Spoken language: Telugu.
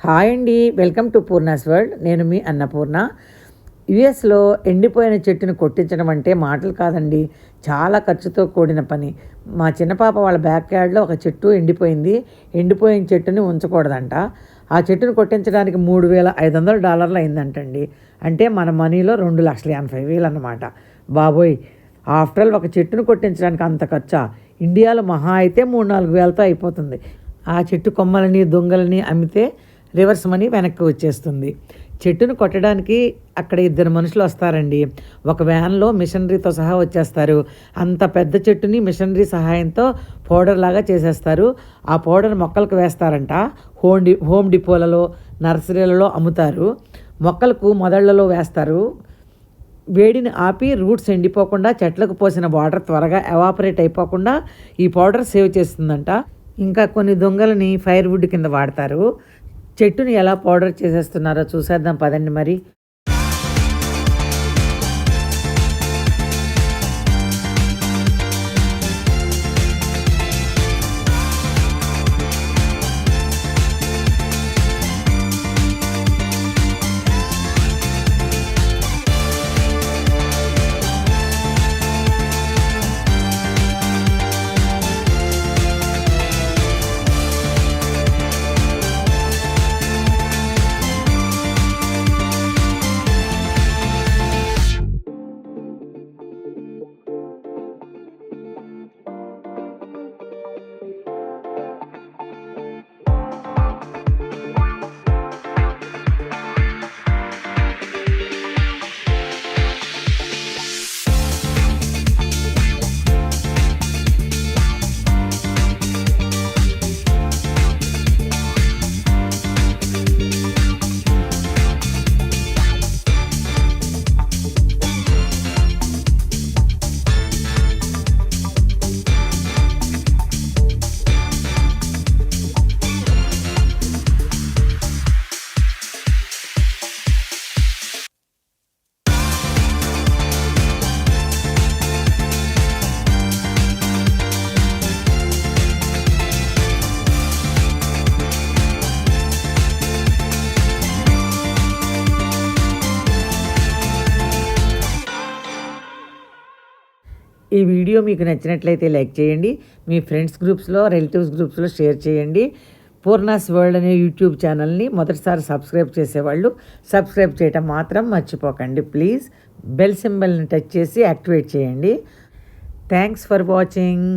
హాయ్ అండి, వెల్కమ్ టు పూర్ణాస్ వరల్డ్. నేను మీ అన్నపూర్ణ. యుఎస్లో ఎండిపోయిన చెట్టుని కొట్టించడం అంటే మాటలు కాదండి, చాలా ఖర్చుతో కూడిన పని. మా చిన్న పాప వాళ్ళ బ్యాక్ యార్డ్లో ఒక చెట్టు ఎండిపోయింది. ఎండిపోయిన చెట్టుని ఉంచకూడదంట. ఆ చెట్టుని కొట్టించడానికి $3,500 అయిందంటండి. అంటే మన మనీలో 2,80,000 అన్నమాట. బాబోయ్, ఆఫ్టర్ ఆల్ ఒక చెట్టును కొట్టించడానికి అంత ఖర్చా? ఇండియాలో మహా అయితే 3-4 వేలతో అయిపోతుంది. ఆ చెట్టు కొమ్మలని దొంగలని అమ్మితే రివర్స్ మనీ వెనక్కి వచ్చేస్తుంది. చెట్టును కొట్టడానికి అక్కడ 2 మనుషులు వస్తారండి. ఒక వ్యాన్లో మిషనరీతో సహా వచ్చేస్తారు. అంత పెద్ద చెట్టుని మిషనరీ సహాయంతో పౌడర్ లాగా చేసేస్తారు. ఆ పౌడర్ మొక్కలకు వేస్తారంట. హోమ్ డిపోలలో, నర్సరీలలో అమ్ముతారు. మొక్కలకు మొదళ్లలో వేస్తారు. వేడిని ఆపి రూట్స్ ఎండిపోకుండా, చెట్లకు పోసిన వాటర్ త్వరగా ఎవాపరేట్ అయిపోకుండా ఈ పౌడర్ సేవ్ చేస్తుందంట. ఇంకా కొన్ని దొంగలని ఫైర్వుడ్ కింద వాడతారు. చెట్టుని ఎలా పౌడర్ చేసేస్తున్నారో చూసేద్దాం పదండి మరి. ఈ వీడియో మీకు నచ్చినట్లయితే లైక్ చేయండి. మీ ఫ్రెండ్స్ గ్రూప్స్లో, రిలేటివ్స్ గ్రూప్స్లో షేర్ చేయండి. పూర్ణాస్ వరల్డ్ అనే యూట్యూబ్ ఛానల్ని మొదటిసారి సబ్స్క్రైబ్ చేసేవాళ్ళు సబ్స్క్రైబ్ చేయటం మాత్రం మర్చిపోకండి ప్లీజ్. బెల్ సింబల్ని టచ్ చేసి యాక్టివేట్ చేయండి. Thanks for watching.